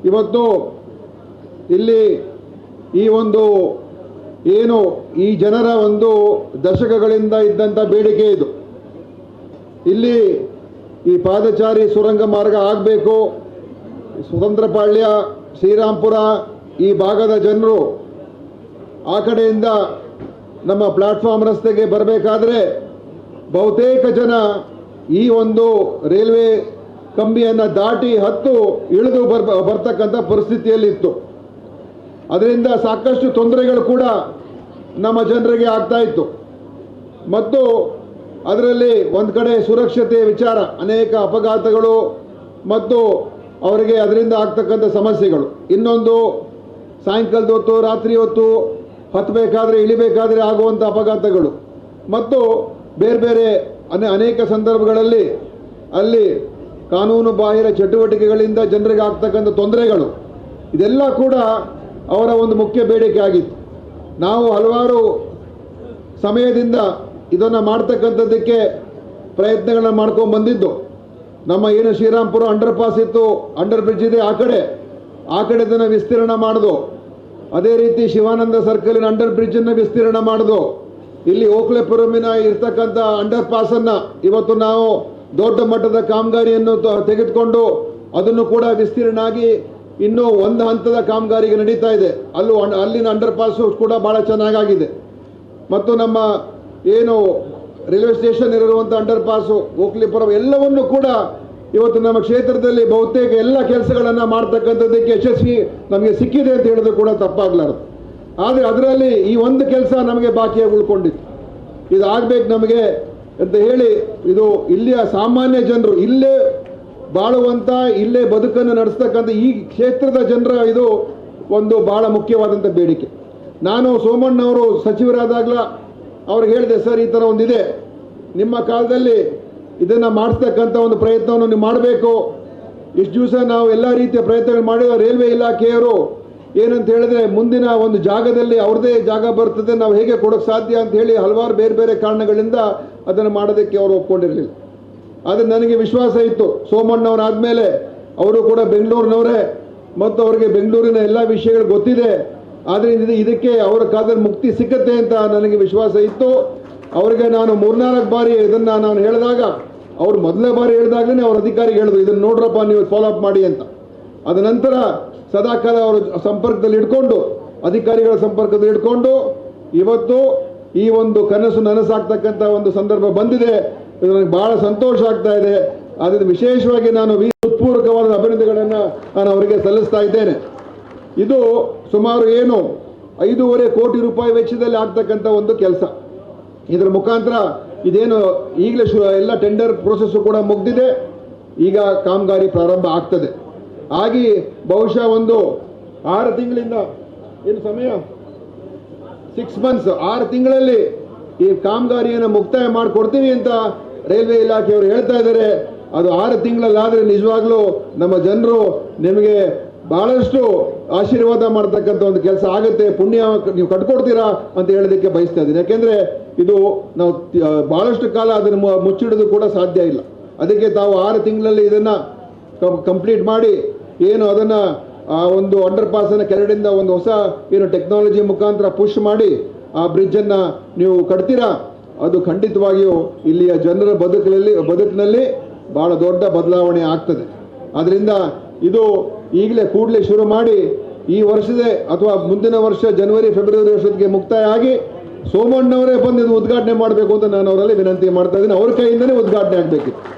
ಇವತ್ತು ಇಲ್ಲಿ ಈ ಒಂದು ಏನು ಈ ಜನರ ಒಂದು ದಶಕಗಳಿಂದ ಇದ್ದಂಥ ಬೇಡಿಕೆ ಇದು. ಇಲ್ಲಿ ಈ ಪಾದಚಾರಿ ಸುರಂಗ ಮಾರ್ಗ ಆಗಬೇಕು. ಸ್ವತಂತ್ರಪಾಳ್ಯ, ಶ್ರೀರಾಂಪುರ ಈ ಭಾಗದ ಜನರು ಆ ಕಡೆಯಿಂದ ನಮ್ಮ ಪ್ಲಾಟ್ಫಾರ್ಮ್ ರಸ್ತೆಗೆ ಬರಬೇಕಾದ್ರೆ ಬಹುತೇಕ ಜನ ಈ ಒಂದು ರೈಲ್ವೆ ಕಂಬಿಯನ್ನು ದಾಟಿ ಇಳಿದು ಬರ್ತಕ್ಕಂಥ ಪರಿಸ್ಥಿತಿಯಲ್ಲಿತ್ತು. ಅದರಿಂದ ಸಾಕಷ್ಟು ತೊಂದರೆಗಳು ಕೂಡ ನಮ್ಮ ಜನರಿಗೆ ಆಗ್ತಾ ಇತ್ತು. ಮತ್ತು ಅದರಲ್ಲಿ ಒಂದು ಕಡೆ ಸುರಕ್ಷತೆ ವಿಚಾರ, ಅನೇಕ ಅಪಘಾತಗಳು ಮತ್ತು ಅವರಿಗೆ ಅದರಿಂದ ಆಗ್ತಕ್ಕಂಥ ಸಮಸ್ಯೆಗಳು. ಇನ್ನೊಂದು ಸಾಯಂಕಾಲದ ಹೊತ್ತು, ರಾತ್ರಿ ಹೊತ್ತು ಹತ್ತಬೇಕಾದ್ರೆ ಇಳಿಬೇಕಾದ್ರೆ ಆಗುವಂಥ ಅಪಘಾತಗಳು ಮತ್ತು ಬೇರೆ ಬೇರೆ ಅನೇಕ ಸಂದರ್ಭಗಳಲ್ಲಿ ಅಲ್ಲಿ ಕಾನೂನು ಬಾಹಿರ ಚಟುವಟಿಕೆಗಳಿಂದ ಜನರಿಗೆ ಆಗ್ತಕ್ಕಂಥ ತೊಂದರೆಗಳು, ಇದೆಲ್ಲ ಕೂಡ ಅವರ ಒಂದು ಮುಖ್ಯ ಬೇಡಿಕೆ ಆಗಿತ್ತು. ನಾವು ಹಲವಾರು ಸಮಯದಿಂದ ಇದನ್ನು ಮಾಡ್ತಕ್ಕಂಥದ್ದಕ್ಕೆ ಪ್ರಯತ್ನಗಳನ್ನ ಮಾಡ್ಕೊಂಡು ಬಂದಿದ್ದು. ನಮ್ಮ ಏನು ಶ್ರೀರಾಂಪುರ ಅಂಡರ್ ಪಾಸ್ ಇತ್ತು, ಅಂಡರ್ ಬ್ರಿಡ್ಜ್ ಇದೆ, ಆ ಕಡೆ ಇದನ್ನು ವಿಸ್ತೀರ್ಣ ಮಾಡೋದು. ಅದೇ ರೀತಿ ಶಿವಾನಂದ ಸರ್ಕಲಿನ ಅಂಡರ್ ಬ್ರಿಡ್ಜನ್ನು ವಿಸ್ತೀರ್ಣ ಮಾಡೋದು. ಇಲ್ಲಿ ಓಕ್ಲೆಪುರಮಿನ ಇರ್ತಕ್ಕಂಥ ಅಂಡರ್ ಪಾಸನ್ನು ಇವತ್ತು ನಾವು ದೊಡ್ಡ ಮಟ್ಟದ ಕಾಮಗಾರಿಯನ್ನು ತೆಗೆದುಕೊಂಡು ಅದನ್ನು ಕೂಡ ವಿಸ್ತೀರ್ಣ ಆಗಿ ಇನ್ನೂ ಒಂದು ಹಂತದ ಕಾಮಗಾರಿಗೆ ನಡೀತಾ ಇದೆ. ಅಲ್ಲಿನ ಅಂಡರ್ ಪಾಸು ಕೂಡ ಭಾಳ ಚೆನ್ನಾಗಾಗಿದೆ. ಮತ್ತು ನಮ್ಮ ಏನು ರೈಲ್ವೆ ಸ್ಟೇಷನ್ ಇರುವಂಥ ಅಂಡರ್ ಪಾಸು, ಓಕ್ಲಿಪುರಂ ಎಲ್ಲವನ್ನು ಕೂಡ ಇವತ್ತು ನಮ್ಮ ಕ್ಷೇತ್ರದಲ್ಲಿ ಬಹುತೇಕ ಎಲ್ಲ ಕೆಲಸಗಳನ್ನು ಮಾಡ್ತಕ್ಕಂಥದ್ದಕ್ಕೆ ಯಶಸ್ವಿ ನಮಗೆ ಸಿಕ್ಕಿದೆ ಅಂತ ಹೇಳಿದ್ರು ಕೂಡ ತಪ್ಪಾಗಲಾರದು. ಆದರೆ ಅದರಲ್ಲಿ ಈ ಒಂದು ಕೆಲಸ ನಮಗೆ ಬಾಕಿಯಾಗಿ ಉಳ್ಕೊಂಡಿತ್ತು. ಇದಾಗಬೇಕು ನಮಗೆ ಅಂತ ಹೇಳಿ ಇದು ಇಲ್ಲಿಯ ಸಾಮಾನ್ಯ ಜನರು ಇಲ್ಲೇ ಬಾಳುವಂಥ, ಇಲ್ಲೇ ಬದುಕನ್ನು ನಡೆಸ್ತಕ್ಕಂಥ ಈ ಕ್ಷೇತ್ರದ ಜನರ ಇದು ಒಂದು ಭಾಳ ಮುಖ್ಯವಾದಂಥ ಬೇಡಿಕೆ. ನಾನು ಸೋಮಣ್ಣವರು ಸಚಿವರಾದಾಗಲ ಅವ್ರಿಗೆ ಹೇಳಿದೆ, ಸರ್ ಈ ಥರ ಒಂದಿದೆ, ನಿಮ್ಮ ಕಾಲದಲ್ಲಿ ಇದನ್ನು ಮಾಡಿಸ್ತಕ್ಕಂಥ ಒಂದು ಪ್ರಯತ್ನವನ್ನು ನೀವು ಮಾಡಬೇಕು. ಇಷ್ಟು ದಿವಸ ನಾವು ಎಲ್ಲ ರೀತಿಯ ಪ್ರಯತ್ನಗಳು ಮಾಡಿದ ರೈಲ್ವೆ ಇಲಾಖೆಯವರು ಏನಂತ ಹೇಳಿದ್ರೆ ಮುಂದಿನ ಒಂದು ಜಾಗದಲ್ಲಿ ಅವ್ರದ್ದೇ ಜಾಗ ಬರ್ತದೆ, ನಾವು ಹೇಗೆ ಕೊಡೋಕ್ಕೆ ಸಾಧ್ಯ ಅಂತ ಹೇಳಿ ಹಲವಾರು ಬೇರೆ ಬೇರೆ ಕಾರಣಗಳಿಂದ ಅದನ್ನು ಮಾಡೋದಕ್ಕೆ ಅವರು ಒಪ್ಕೊಂಡಿರಲಿಲ್ಲ. ಆದರೆ ನನಗೆ ವಿಶ್ವಾಸ ಇತ್ತು, ಸೋಮಣ್ಣವರಾದಮೇಲೆ ಅವರು ಕೂಡ ಬೆಂಗಳೂರಿನವರೇ ಮತ್ತು ಅವರಿಗೆ ಬೆಂಗಳೂರಿನ ಎಲ್ಲ ವಿಷಯಗಳು ಗೊತ್ತಿದೆ. ಆದ್ದರಿಂದ ಇದಕ್ಕೆ ಅವರ ಕಾಲದಲ್ಲಿ ಮುಕ್ತಿ ಸಿಕ್ಕತ್ತೆ ಅಂತ ನನಗೆ ವಿಶ್ವಾಸ ಇತ್ತು. ಅವರಿಗೆ ನಾನು 3-4 ಬಾರಿ ಇದನ್ನು ನಾನು ಹೇಳಿದಾಗ, ಅವರು ಮೊದಲನೇ ಬಾರಿ ಹೇಳಿದಾಗಲೇ ಅವ್ರ ಅಧಿಕಾರಿಗೆ ಹೇಳಿದ್ರು, ಇದನ್ನು ನೋಡ್ರಪ್ಪ ನೀವು ಫಾಲೋ ಅಪ್ ಮಾಡಿ ಅಂತ. ಅದ ನಂತರ ಸದಾಕಾಲ ಅವರು ಸಂಪರ್ಕದಲ್ಲಿ ಇಟ್ಕೊಂಡು, ಅಧಿಕಾರಿಗಳ ಸಂಪರ್ಕದಲ್ಲಿ ಇಟ್ಕೊಂಡು ಇವತ್ತು ಈ ಒಂದು ಕನಸು ನನಸಾಗ್ತಕ್ಕಂಥ ಒಂದು ಸಂದರ್ಭ ಬಂದಿದೆ. ಇದು ನನಗೆ ಭಾಳ ಸಂತೋಷ ಆಗ್ತಾ ಇದೆ. ಆದ್ದರಿಂದ ವಿಶೇಷವಾಗಿ ನಾನು ಹೃತ್ಪೂರ್ವಕವಾದ ಅಭಿನಂದನೆಗಳನ್ನು ನಾನು ಅವರಿಗೆ ಸಲ್ಲಿಸ್ತಾ ಇದ್ದೇನೆ. ಇದು ಸುಮಾರು 5.5 ಕೋಟಿ ರೂಪಾಯಿ ವೆಚ್ಚದಲ್ಲಿ ಆಗ್ತಕ್ಕಂಥ ಒಂದು ಕೆಲಸ. ಇದರ ಮುಖಾಂತರ ಇದೇನು ಈಗಲೇ ಎಲ್ಲ ಟೆಂಡರ್ ಪ್ರೋಸೆಸ್ಸು ಕೂಡ ಮುಗಿದಿದೆ. ಈಗ ಕಾಮಗಾರಿ ಪ್ರಾರಂಭ ಆಗ್ತದೆ. ಆಗಿ ಬಹುಶಃ ಒಂದು 6 ತಿಂಗಳಿಂದ ಏನು ಸಮಯ 6 ಮಂತ್ಸ್ 6 ತಿಂಗಳಲ್ಲಿ ಈ ಕಾಮಗಾರಿಯನ್ನು ಮುಕ್ತಾಯ ಮಾಡಿಕೊಡ್ತೀವಿ ಅಂತ ರೈಲ್ವೆ ಇಲಾಖೆಯವರು ಹೇಳ್ತಾ ಇದ್ದಾರೆ. ಅದು 6 ತಿಂಗಳಲ್ಲಾದರೆ ನಿಜವಾಗ್ಲೂ ನಮ್ಮ ಜನರು ನಿಮಗೆ ಭಾಳಷ್ಟು ಆಶೀರ್ವಾದ ಮಾಡ್ತಕ್ಕಂಥ ಒಂದು ಕೆಲಸ ಆಗುತ್ತೆ, ಪುಣ್ಯ ನೀವು ಕಟ್ಕೊಡ್ತೀರಾ ಅಂತ ಹೇಳೋದಕ್ಕೆ ಬಯಸ್ತಾ ಇದ್ದೀನಿ. ಯಾಕೆಂದರೆ ಇದು ನಾವು ಭಾಳಷ್ಟು ಕಾಲ ಅದನ್ನು ಮುಚ್ಚಿಡೋದು ಕೂಡ ಸಾಧ್ಯ ಇಲ್ಲ. ಅದಕ್ಕೆ ತಾವು 6 ತಿಂಗಳಲ್ಲಿ ಇದನ್ನು ಕಂಪ್ಲೀಟ್ ಮಾಡಿ ಏನು ಅದನ್ನು ಆ ಒಂದು ಅಂಡರ್ ಪಾಸನ್ನು ಕೆಳಗಡೆಯಿಂದ ಒಂದು ಹೊಸ ಏನು ಟೆಕ್ನಾಲಜಿ ಮುಖಾಂತರ ಪುಷ್ ಮಾಡಿ ಆ ಬ್ರಿಡ್ಜನ್ನು ನೀವು ಕಟ್ತೀರಾ, ಅದು ಖಂಡಿತವಾಗಿಯೂ ಇಲ್ಲಿಯ ಜನರ ಬದುಕಿನಲ್ಲಿ ಭಾಳ ದೊಡ್ಡ ಬದಲಾವಣೆ ಆಗ್ತದೆ. ಆದ್ದರಿಂದ ಇದು ಈಗಲೇ ಕೂಡಲೇ ಶುರು ಮಾಡಿ ಈ ವರ್ಷದೇ ಅಥವಾ ಮುಂದಿನ ವರ್ಷ ಜನವರಿ ಫೆಬ್ರವರಿ ವರ್ಷಕ್ಕೆ ಮುಕ್ತಾಯ ಆಗಿ ಸೋಮಣ್ಣವರೇ ಬಂದು ಇದು ಉದ್ಘಾಟನೆ ಮಾಡಬೇಕು ಅಂತ ನಾನು ಅವರಲ್ಲಿ ವಿನಂತಿ ಮಾಡ್ತಾ ಇದ್ದೀನಿ. ಅವ್ರ ಕೈಯಿಂದನೇ ಉದ್ಘಾಟನೆ ಆಗಬೇಕಿತ್ತು.